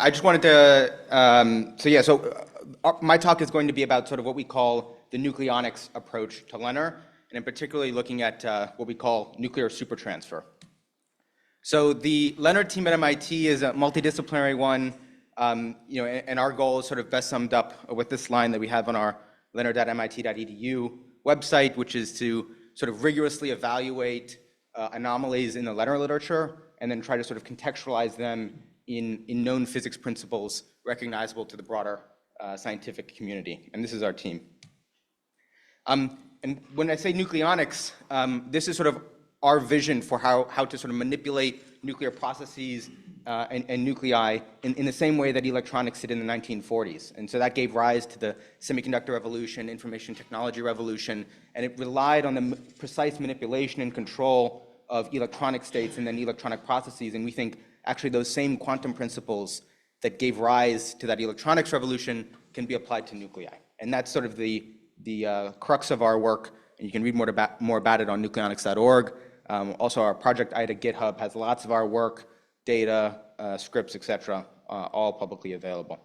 I just wanted to, my talk is going to be about sort of what we call the nucleonics approach to LENR, and in particularly looking at what we call nuclear supertransfer. So the LENR team at MIT is a multidisciplinary one, and our goal is sort of best summed up with this line that we have on our lenr.mit.edu website, which is to sort of rigorously evaluate anomalies in the LENR literature, and then try to sort of contextualize them in known physics principles recognizable to the broader scientific community. And this is our team. And when I say nucleonics, this is sort of our vision for how to sort of manipulate nuclear processes and nuclei in the same way that electronics did in the 1940s. And so that gave rise to the semiconductor revolution, information technology revolution, and it relied on the precise manipulation and control of electronic states and then electronic processes. And we think actually those same quantum principles that gave rise to that electronics revolution can be applied to nuclei. And that's sort of the crux of our work, and you can read more about it on nucleonics.org. Also, our project Ida GitHub has lots of our work, data, scripts, etc., all publicly available.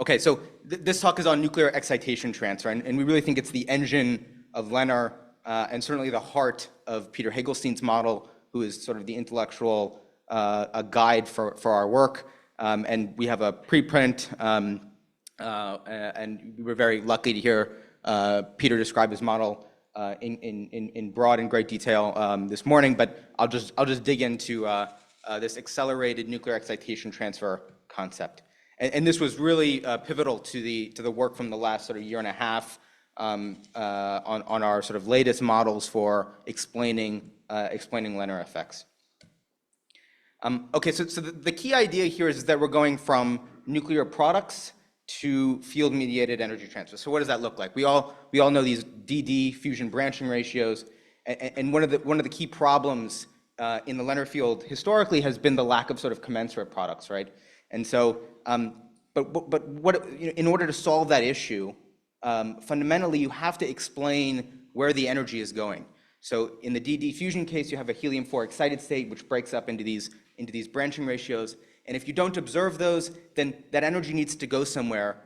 Okay, so this talk is on nuclear excitation transfer, and we really think it's the engine of LENR, and certainly the heart of Peter Hagelstein's model, who is sort of the intellectual guide for our work. And we have a preprint, and we were very lucky to hear Peter describe his model in broad and great detail this morning. But I'll just dig into this accelerated nuclear excitation transfer concept. And this was really pivotal to the work from the last sort of year and a half on our sort of latest models for explaining LENR effects. Okay, so the key idea here is that we're going from nuclear products to field-mediated energy transfer. So what does that look like? We all know these DD fusion branching ratios, and one of the key problems in the LENR field historically has been the lack of sort of commensurate products, right? And so, but what in order to solve that issue, fundamentally you have to explain where the energy is going. So in the DD fusion case, you have a helium-4 excited state which breaks up into these branching ratios. And if you don't observe those, then that energy needs to go somewhere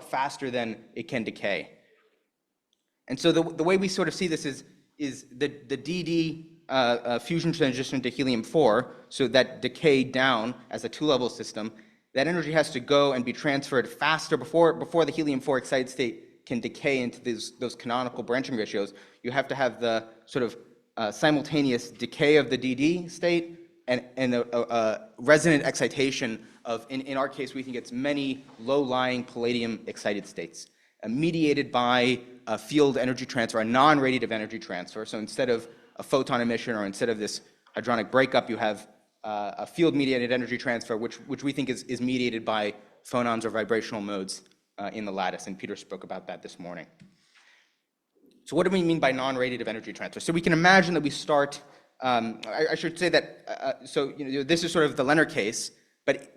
faster than it can decay. And so the way we sort of see this is the DD fusion transition to helium-4, so that decay down as a two-level system, that energy has to go and be transferred faster before the helium-4 excited state can decay into those canonical branching ratios. You have to have the sort of simultaneous decay of the DD state and a resonant excitation of, in our case, we think it's many low-lying palladium excited states, mediated by a field energy transfer, a non-radiative energy transfer. So instead of a photon emission or instead of this hadronic breakup, you have a field-mediated energy transfer, which we think is mediated by phonons or vibrational modes in the lattice, and Peter spoke about that this morning. So what do we mean by non-radiative energy transfer? So we can imagine that we start, I should say that, this is sort of the LENR case, but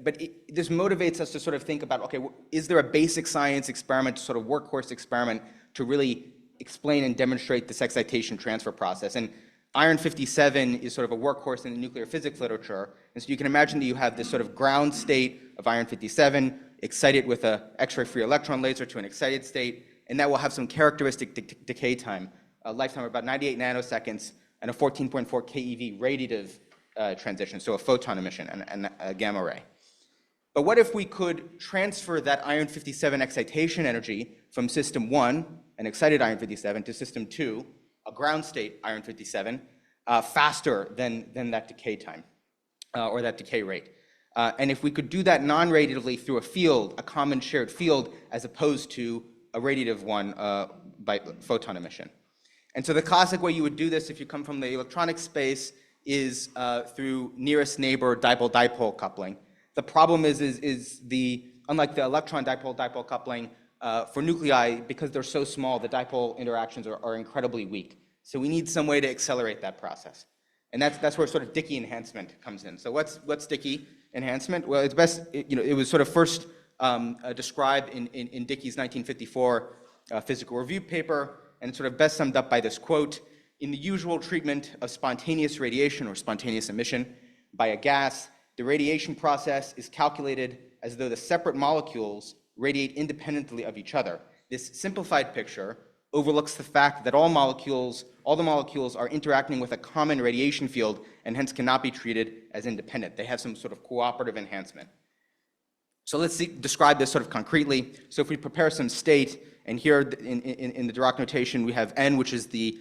this motivates us to sort of think about, okay, is there a basic science experiment, sort of workhorse experiment, to really explain and demonstrate this excitation transfer process? And iron 57 is sort of a workhorse in the nuclear physics literature, and so you can imagine that you have this sort of ground state of iron 57, excited with an X-ray free electron laser to an excited state, and that will have some characteristic decay time, a lifetime of about 98 nanoseconds, and a 14.4 keV radiative transition, so a photon emission and a gamma ray. But what if we could transfer that iron 57 excitation energy from system 1, an excited iron 57, to system 2, a ground state iron 57, faster than that decay time, or that decay rate? And if we could do that non-radiatively through a field, a common shared field, as opposed to a radiative one by photon emission. And so the classic way you would do this if you come from the electronic space is through nearest neighbor dipole-dipole coupling. The problem is unlike the electron dipole-dipole coupling, for nuclei, because they're so small, the dipole interactions are incredibly weak. So we need some way to accelerate that process. And that's where sort of Dicke-Enhancement comes in. So what's Dicke-Enhancement? Well, it's best, it was sort of first described in Dicke's 1954 physical review paper, and it's sort of best summed up by this quote: "In the usual treatment of spontaneous radiation or spontaneous emission by a gas, the radiation process is calculated as though the separate molecules radiate independently of each other. This simplified picture overlooks the fact that all the molecules are interacting with a common radiation field and hence cannot be treated as independent. They have some sort of cooperative enhancement. So let's describe this sort of concretely. So if we prepare some state, and here in the Dirac notation we have n, which is the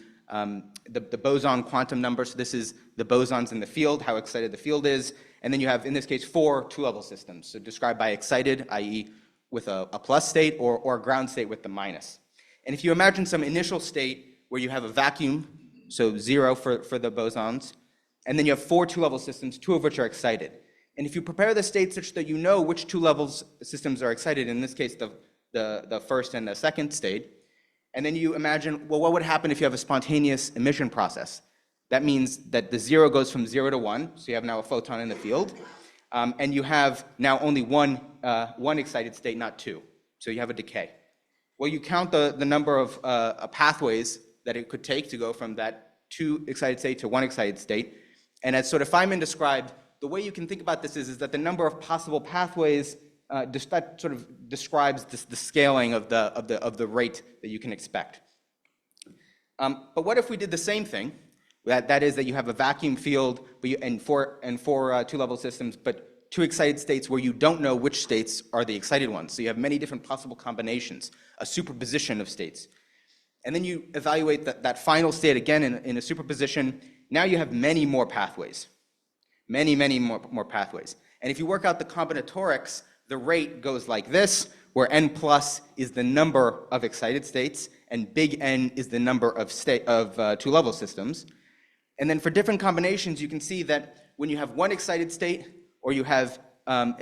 boson quantum number. So this is the bosons in the field, how excited the field is. And then you have, in this case, 4 two-level systems. So described by excited, i.e. with a plus state, or a ground state with the minus. And if you imagine some initial state where you have a vacuum, so 0 for the bosons, and then you have 4 two-level systems, 2 of which are excited. And if you prepare the state such that you know which 2 levels systems are excited, in this case the first and the second state, and then you imagine, well, what would happen if you have a spontaneous emission process? That means that the 0 goes from 0 to 1, so you have now a photon in the field, and you have now only one excited state, not 2. So you have a decay. Well, you count the number of pathways that it could take to go from that 2 excited state to 1 excited state. And as sort of Feynman described, the way you can think about this is that the number of possible pathways that sort of describes the scaling of the rate that you can expect. But what if we did the same thing? That is that you have a vacuum field and four two-level systems, but 2 excited states where you don't know which states are the excited ones. So you have many different possible combinations, a superposition of states. And then you evaluate that final state again in a superposition. Now you have many more pathways, many more pathways. And if you work out the combinatorics, the rate goes like this, where n plus is the number of excited states, and big N is the number of two-level systems. And then for different combinations, you can see that when you have 1 excited state, or you have an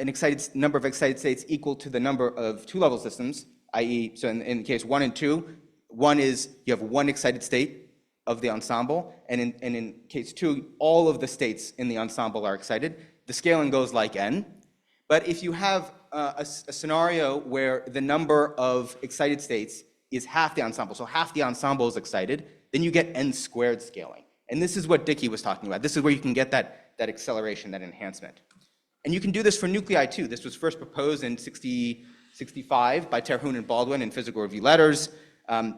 number of excited states equal to the number of two-level systems, i.e., so in case 1 and 2, 1 is you have 1 excited state of the ensemble, and in case 2, all of the states in the ensemble are excited. The scaling goes like n. But if you have a scenario where the number of excited states is half the ensemble, so half the ensemble is excited, then you get n squared scaling. And this is what Dicke was talking about. This is where you can get that acceleration, that enhancement. And you can do this for nuclei too. This was first proposed in 65 by Terhune and Baldwin in Physical Review Letters. And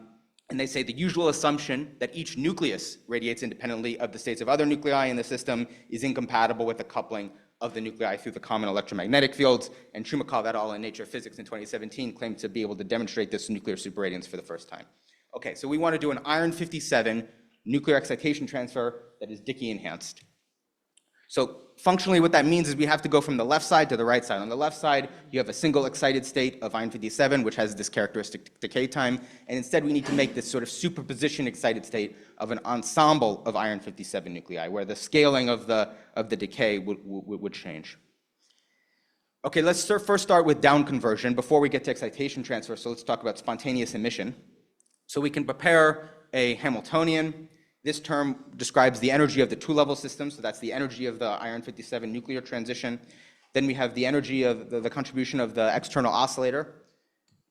they say the usual assumption that each nucleus radiates independently of the states of other nuclei in the system is incompatible with the coupling of the nuclei through the common electromagnetic fields. And Shumakov et al. In Nature Physics in 2017 claimed to be able to demonstrate this nuclear superradiance for the first time. Okay, so we want to do an iron 57 nuclear excitation transfer that is Dicke-enhanced. So functionally what that means is we have to go from the left side to the right side. On the left side, you have a single excited state of iron 57, which has this characteristic decay time. And instead, we need to make this sort of superposition excited state of an ensemble of iron 57 nuclei, where the scaling of the decay would change. Okay, let's first start with down conversion before we get to excitation transfer. So let's talk about spontaneous emission. So we can prepare a Hamiltonian. This term describes the energy of the two-level system, so that's the energy of the iron 57 nuclear transition. Then we have the energy of the contribution of the external oscillator,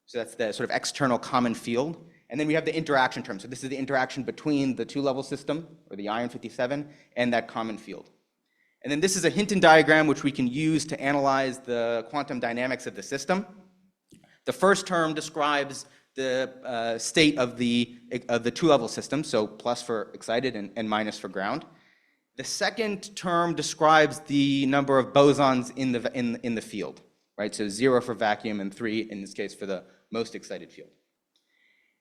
so that's the sort of external common field. And then we have the interaction term, so this is the interaction between the two-level system, or the iron 57, and that common field. And then this is a Hinton diagram which we can use to analyze the quantum dynamics of the system. The first term describes the state of the two-level system, so plus for excited and minus for ground. The second term describes the number of bosons in the field, right? So 0 for vacuum and 3 in this case for the most excited field.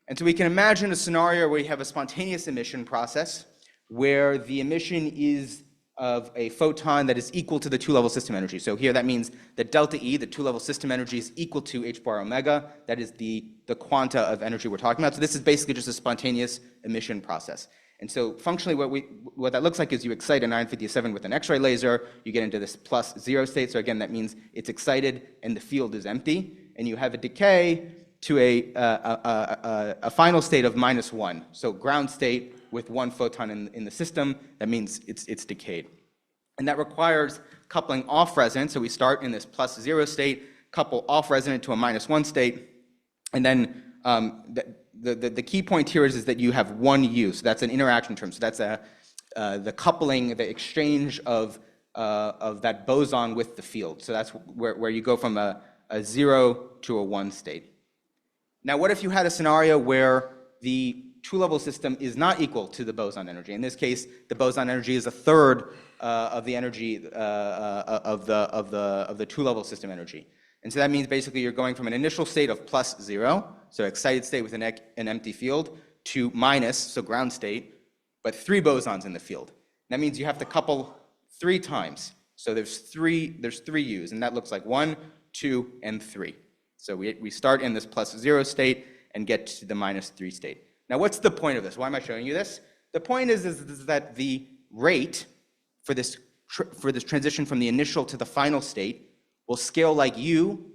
And so we can imagine a scenario where we have a spontaneous emission process where the emission is of a photon that is equal to the two-level system energy. So here that means that delta E, the two-level system energy, is equal to h bar omega. That is the quanta of energy we're talking about. So this is basically just a spontaneous emission process. And so functionally what that looks like is you excite an iron 57 with an X-ray laser, you get into this plus 0 state. So again, that means it's excited and the field is empty. And you have a decay to a final state of -1. So ground state with 1 photon in the system, that means it's decayed. And that requires coupling off resonant. So we start in this +0 state, couple off resonant to a -1 state, and then the key point here is that you have 1 U. So that's an interaction term. So that's the coupling, the exchange of that boson with the field. So that's where you go from a 0 to a 1 state. Now, what if you had a scenario where the two-level system is not equal to the boson energy? In this case, the boson energy is a third of the energy of the two-level system energy. And so that means basically you're going from an initial state of plus 0, so excited state with an empty field, to minus, so ground state, but 3 bosons in the field. That means you have to couple 3 times. So there's three U's, and that looks like 1, 2, and 3. So we start in this plus 0 state and get to the minus 3 state. Now, what's the point of this? Why am I showing you this? The point is that the rate for this transition from the initial to the final state will scale like U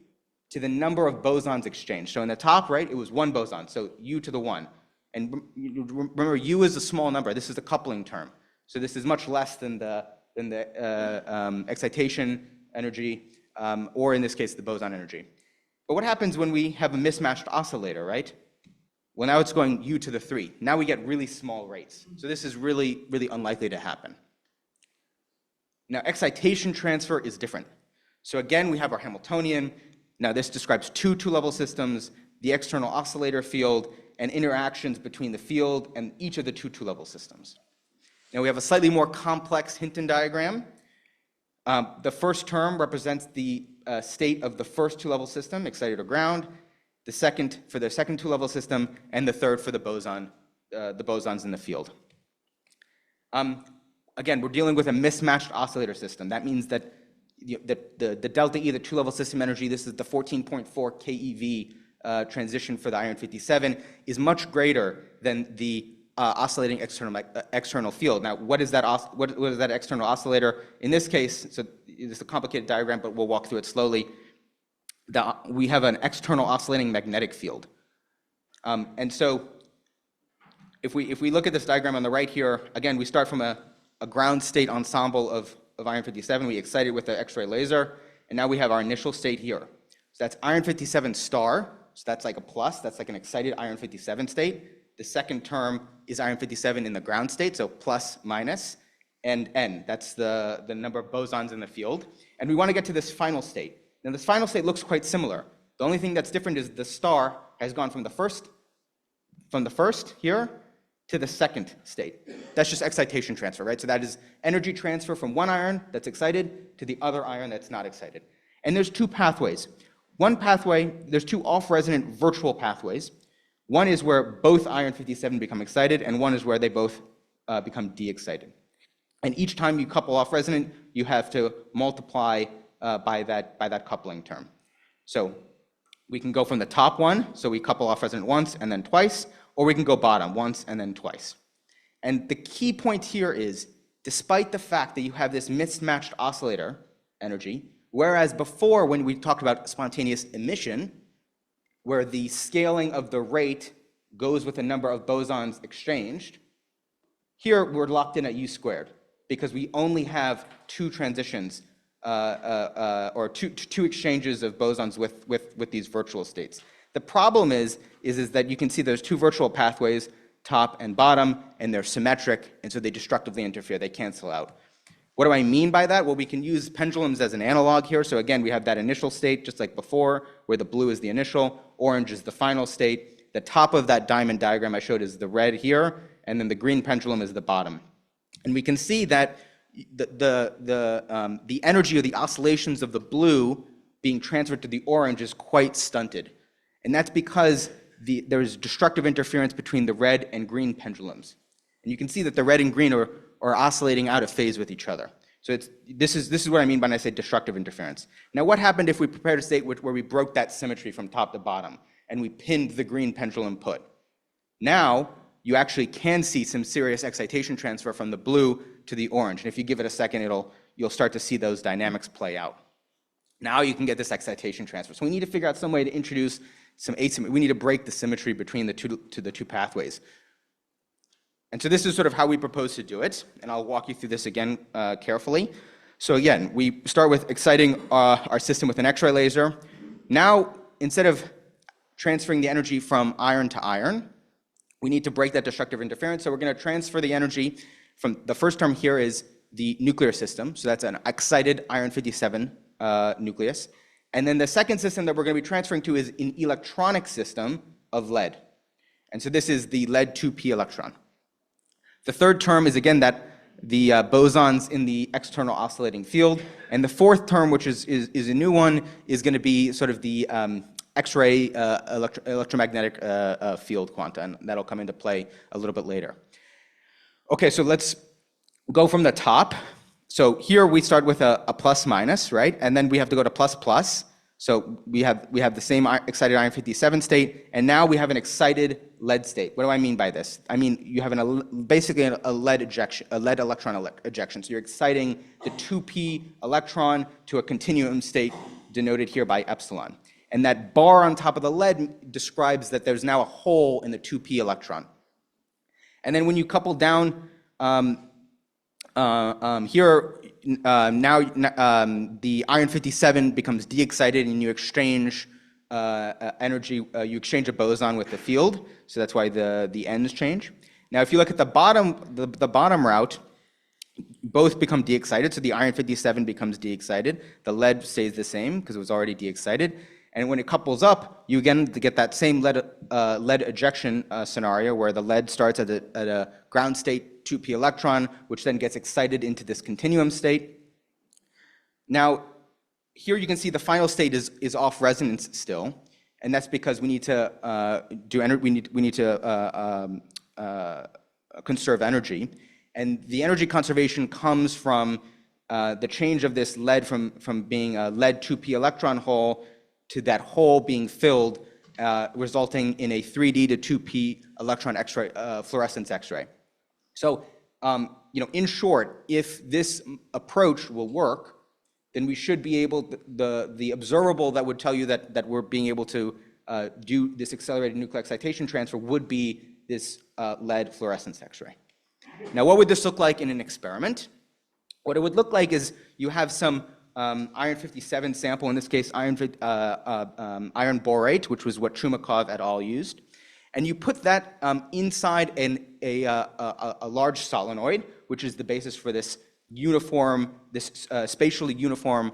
to the number of bosons exchanged. So in the top right, it was 1 boson, so U to the 1. And remember, U is a small number. This is the coupling term. So this is much less than the excitation energy, or in this case, the boson energy. But what happens when we have a mismatched oscillator, right? Well, now it's going U to the 3. Now we get really small rates. So this is really, really unlikely to happen. Now, excitation transfer is different. So again, we have our Hamiltonian. Now this describes two-level systems, the external oscillator field, and interactions between the field and each of the two-level systems. Now we have a slightly more complex Hinton diagram. The first term represents the state of the first two-level system, excited or ground, the second for the second two-level system, and the third for the bosons in the field. Again, we're dealing with a mismatched oscillator system. That means that the delta E, the two-level system energy, this is the 14.4 keV transition for the iron 57, is much greater than the oscillating external field. Now, what is that external oscillator? In this case, so it's a complicated diagram, but we'll walk through it slowly. We have an external oscillating magnetic field. And so if we look at this diagram on the right here, again, we start from a ground state ensemble of iron 57. We excite it with the X-ray laser, and now we have our initial state here. So that's iron 57 star, so that's like a plus, that's like an excited iron 57 state. The second term is iron 57 in the ground state, so plus, minus, and N, that's the number of bosons in the field. And we want to get to this final state. Now this final state looks quite similar. The only thing that's different is the star has gone from the first here to the second state. That's just excitation transfer, right? So that is energy transfer from one iron that's excited to the other iron that's not excited. And there's 2 pathways. One pathway, there's 2 off-resonant virtual pathways. One is where both iron 57 become excited, and one is where they both become de-excited. And each time you couple off-resonant, you have to multiply by that coupling term. So we can go from the top one, so we couple off-resonant once and then twice, or we can go bottom once and then twice. And the key point here is, despite the fact that you have this mismatched oscillator energy, whereas before when we talked about spontaneous emission, where the scaling of the rate goes with the number of bosons exchanged, here we're locked in at U squared, because we only have 2 transitions, or two exchanges of bosons with these virtual states. The problem is that you can see there's 2 virtual pathways, top and bottom, and they're symmetric, and so they destructively interfere. They cancel out. What do I mean by that? Well, we can use pendulums as an analog here. So again, we have that initial state, just like before, where the blue is the initial, orange is the final state. The top of that diamond diagram I showed is the red here, and then the green pendulum is the bottom. And we can see that the energy of the oscillations of the blue being transferred to the orange is quite stunted. And that's because there is destructive interference between the red and green pendulums. And you can see that the red and green are oscillating out of phase with each other. So this is what I mean when I say destructive interference. Now, what happened if we prepared a state where we broke that symmetry from top to bottom and we pinned the green pendulum put? Now, you actually can see some serious excitation transfer from the blue to the orange. And if you give it a second, you'll start to see those dynamics play out. Now you can get this excitation transfer. So we need to figure out some way to introduce some asymmetry. We need to break the symmetry between the two pathways. And so this is sort of how we propose to do it, and I'll walk you through this again carefully. So again, we start with exciting our system with an X-ray laser. Now, instead of transferring the energy from iron to iron, we need to break that destructive interference. So we're going to transfer the energy from the first term here is the nuclear system. So that's an excited iron-57 nucleus. And then the second system that we're going to be transferring to is an electronic system of lead. And so this is the lead 2p electron. The third term is, again, that the bosons in the external oscillating field. And the fourth term, which is a new one, is going to be sort of the X-ray electromagnetic field quanta, and that'll come into play a little bit later. Okay, so let's go from the top. So here we start with a plus minus, right? And then we have to go to plus plus. So we have the same excited iron-57 state, and now we have an excited lead state. What do I mean by this? I mean you have basically a lead ejection, a lead electron ejection. So you're exciting the 2p electron to a continuum state denoted here by epsilon. And that bar on top of the lead describes that there's now a hole in the 2p electron. And then when you couple down here, now the iron-57 becomes de-excited, and you exchange energy. You exchange a boson with the field, so that's why the ends change. Now, if you look at the bottom route, both become de-excited. So the iron-57 becomes de-excited. The lead stays the same because it was already de-excited. And when it couples up, you again get that same lead ejection scenario where the lead starts at a ground state 2p electron, which then gets excited into this continuum state. Now, here you can see the final state is off resonance still, and that's because we need to conserve energy, and the energy conservation comes from the change of this lead from being a lead 2p electron hole to that hole being filled, resulting in a 3D to 2p electron X-ray, fluorescence X-ray. So, in short, if this approach will work, then we should be able, the observable that would tell you that we're being able to do this accelerated nuclear excitation transfer would be this lead fluorescence X-ray. Now, what would this look like in an experiment? What it would look like is you have some iron-57 sample, in this case iron borate, which was what Chumakov et al. Used. And you put that inside a large solenoid, which is the basis for this uniform, spatially uniform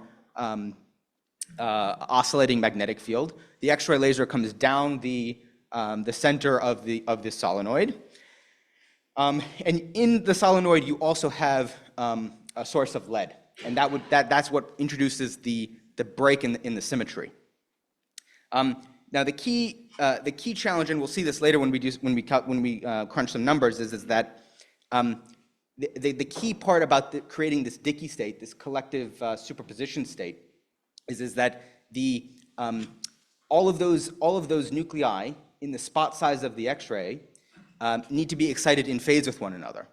oscillating magnetic field. The X-ray laser comes down the center of this solenoid. And in the solenoid, you also have a source of lead. And that's what introduces the break in the symmetry. Now the key challenge, and we'll see this later when we crunch some numbers, is that the key part about creating this Dicke state, this collective superposition state, is that all of those nuclei in the spot size of the X-ray need to be excited in phase with one another.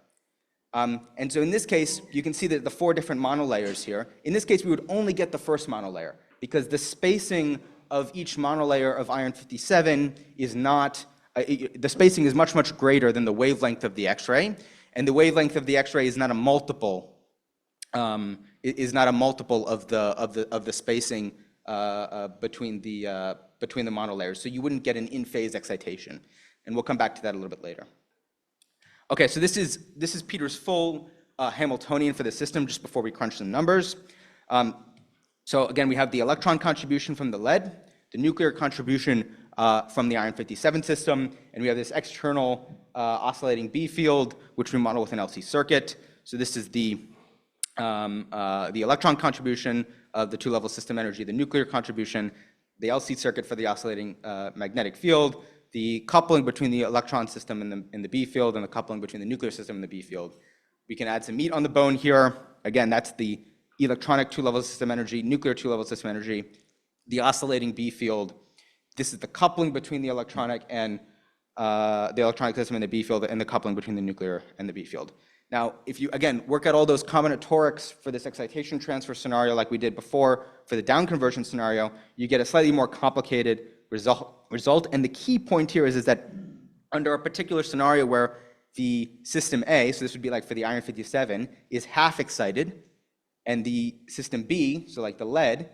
And so in this case, you can see that the 4 different monolayers here. In this case, we would only get the first monolayer because the spacing of each monolayer of iron-57 is not, the spacing is much, much greater than the wavelength of the X-ray. And the wavelength of the X-ray is not a multiple, of the spacing between the monolayers. So you wouldn't get an in-phase excitation. And we'll come back to that a little bit later. Okay, so this is Peter's full Hamiltonian for the system just before we crunch some numbers. So again, we have the electron contribution from the lead, the nuclear contribution from the iron-57 system, and we have this external oscillating B field, which we model with an LC circuit. So this is the electron contribution of the 2-level system energy, the nuclear contribution, the LC circuit for the oscillating magnetic field, the coupling between the electron system and the B field, and the coupling between the nuclear system and the B field. We can add some meat on the bone here. Again, that's the electronic 2-level system energy, nuclear 2-level system energy, the oscillating B field. This is the coupling between the electronic and the electronic system and the B field, and the coupling between the nuclear and the B field. Now, if you, again, work out all those combinatorics for this excitation transfer scenario like we did before for the down conversion scenario, you get a slightly more complicated result. And the key point here is that under a particular scenario where the system A, so this would be like for the iron-57, is half excited, and the system B, so like the lead,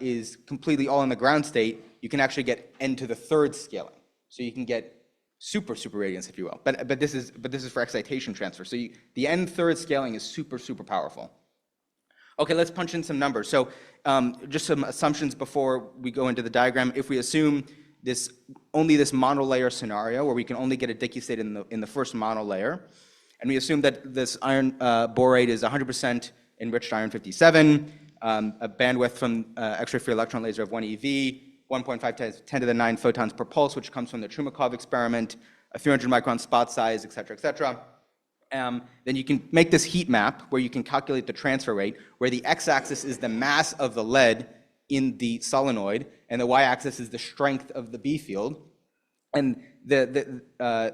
is completely all in the ground state, you can actually get n to the 3rd scaling. So you can get super radiance, if you will. But this is for excitation transfer. So the n-third scaling is super powerful. Okay, let's punch in some numbers. So just some assumptions before we go into the diagram. If we assume only this monolayer scenario where we can only get a Dicke state in the first monolayer, and we assume that this iron borate is 100% enriched iron 57, a bandwidth from X-ray free electron laser of 1 eV, 1.5 times 10 to the 9 photons per pulse, which comes from the Chumakov experiment, a 300 micron spot size, et cetera, et cetera. Then you can make this heat map where you can calculate the transfer rate, where the x-axis is the mass of the lead in the solenoid, and the y-axis is the strength of the B field. And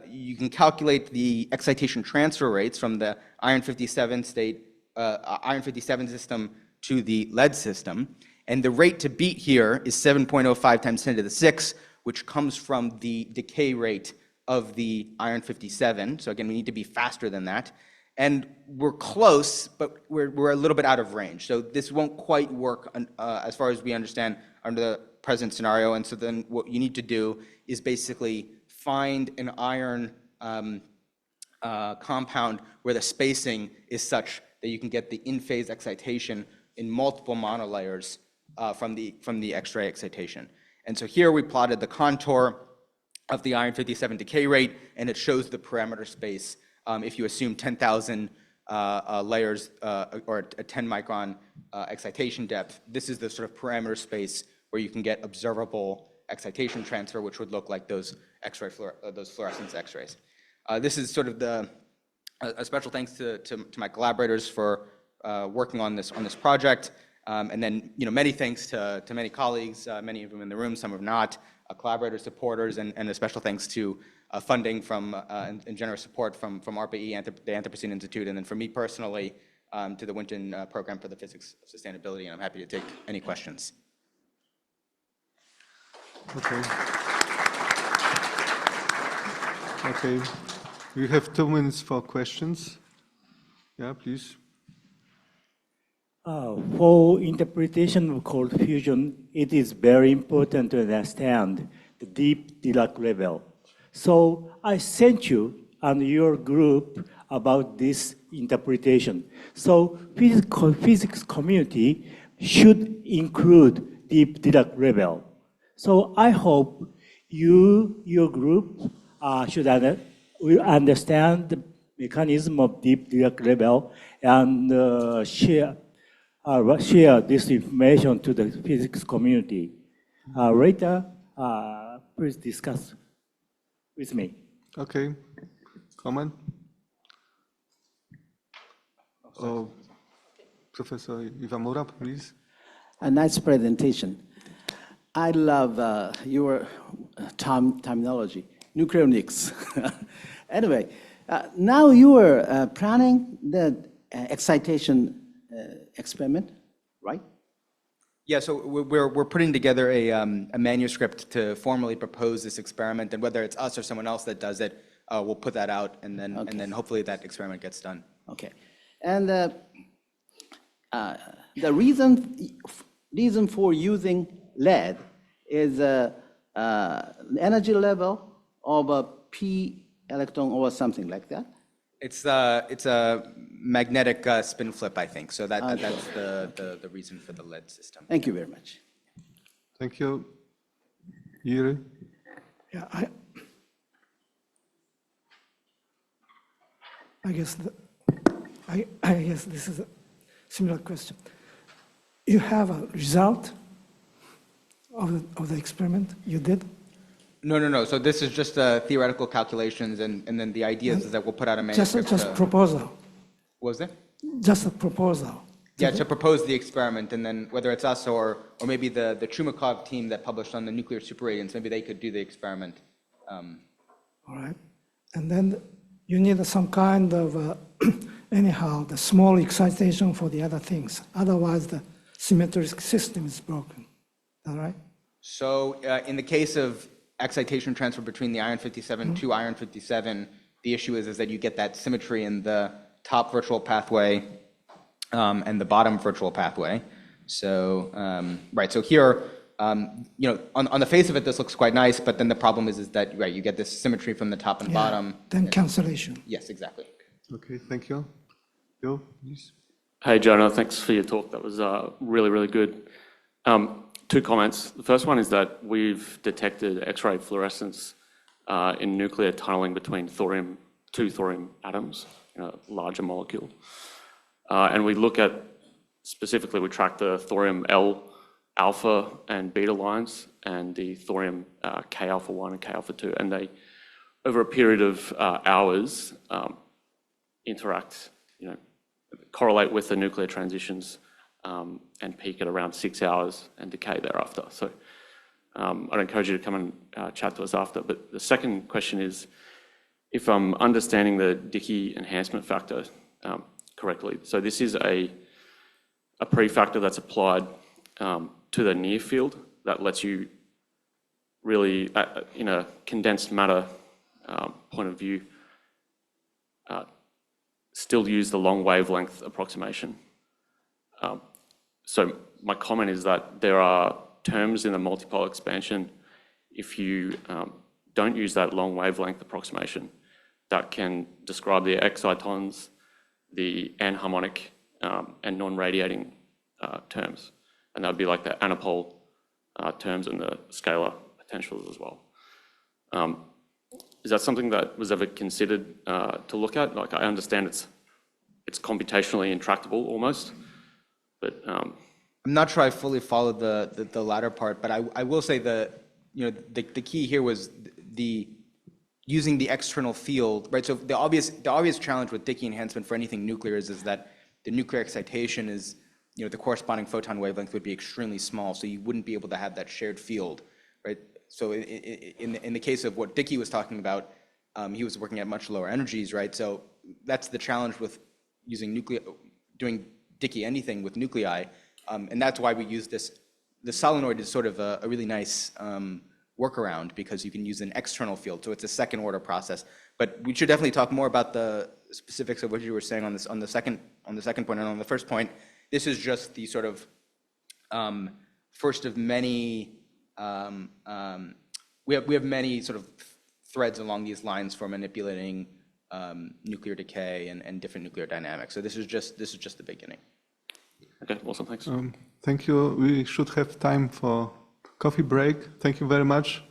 you can calculate the excitation transfer rates from the iron 57 system to the lead system. And the rate to beat here is 7.05 times 10 to the 6, which comes from the decay rate of the iron 57. So again, we need to be faster than that. And we're close, but we're a little bit out of range. So this won't quite work as far as we understand under the present scenario. And so then what you need to do is basically find an iron compound where the spacing is such that you can get the in-phase excitation in multiple monolayers from the X-ray excitation. And so here we plotted the contour of the iron 57 decay rate, and it shows the parameter space if you assume 10,000 layers or a 10 micron excitation depth. This is the sort of parameter space where you can get observable excitation transfer, which would look like those X-ray those fluorescence X-rays. This is sort of a special thanks to my collaborators for working on this project, and then many thanks to many colleagues, many of them in the room, some have not, collaborators, supporters, and a special thanks to funding from and generous support from ARPA-E, the Anthropocene Institute, and then for me personally to the Winton Program for the Physics of Sustainability, and I'm happy to take any questions. Okay. Okay. We have 2 minutes for questions. Yeah, please. For interpretation of cold fusion, it is very important to understand the deep Dirac level. So I sent you and your group about this interpretation. So physics community should include deep Dirac level. So I hope your group will understand the mechanism of deep Dirac level and share this information to the physics community. Later, please discuss with me. Okay. Comment? Professor Iwamura, please. A nice presentation. I love your terminology, nucleonics. Anyway, now you are planning the excitation experiment, right? Yeah, so we're putting together a manuscript to formally propose this experiment, and whether it's us or someone else that does it, we'll put that out, and then hopefully that experiment gets done. Okay, and the reason for using lead is energy level of a p electron or something like that. It's a magnetic spin flip, I think. So that's the reason for the lead system. Thank you very much. Thank you. Yuri? Yeah, I guess this is a similar question. You have a result of the experiment you did? No. So this is just theoretical calculations, and then the idea is that we'll put out a manuscript. Just proposal. What was it? Just a proposal. Yeah, to propose the experiment, and then whether it's us or maybe the Chumakov team that published on the nuclear superradiance, maybe they could do the experiment. All right. And then you need some kind of, anyhow, the small excitation for the other things. Otherwise, the symmetric system is broken. All right? So in the case of excitation transfer between the iron 57 to iron 57, the issue is that you get that symmetry in the top virtual pathway and the bottom virtual pathway. So, right, so here on the face of it, this looks quite nice, but then the problem is that, right, you get this symmetry from the top and bottom. Then cancellation. Yes, exactly. Okay, thank you. Joe, please. Hey, Jonah, thanks for your talk. That was really, really good. Two comments. The first one is that we've detected X-ray fluorescence in nuclear tunneling between two thorium atoms in a larger molecule. And we look at, specifically, we track the thorium L alpha and beta lines and the thorium K alpha 1 and K alpha 2, and they, over a period of hours, interact, correlate with the nuclear transitions and peak at around 6 hours and decay thereafter. So I'd encourage you to come and chat to us after. But the second question is, if I'm understanding the Dicke enhancement factor correctly, so this is a prefactor that's applied to the near field that lets you really, in a condensed matter point of view, still use the long wavelength approximation. So my comment is that there are terms in the multipole expansion, if you don't use that long wavelength approximation, that can describe the excitons, the anharmonic and non-radiating terms. And that would be like the anapole terms and the scalar potentials as well. Is that something that was ever considered to look at? Like, I understand it's computationally intractable almost, but I'm not sure I fully followed the latter part, but I will say the key here was using the external field, right? So the obvious challenge with Dicke enhancement for anything nuclear is that the nuclear excitation is, the corresponding photon wavelength would be extremely small, so you wouldn't be able to have that shared field, right? So in the case of what Dicke was talking about, he was working at much lower energies, right? So that's the challenge with doing Dicke anything with nuclei, and that's why we use this. The solenoid is sort of a really nice workaround because you can use an external field, so it's a second order process. But we should definitely talk more about the specifics of what you were saying on the second point. And on the first point, this is just the sort of first of many. We have many sort of threads along these lines for manipulating nuclear decay and different nuclear dynamics. So this is just the beginning. okay, awesome, thanks. Thank you. We should have time for coffee break. Thank you very much.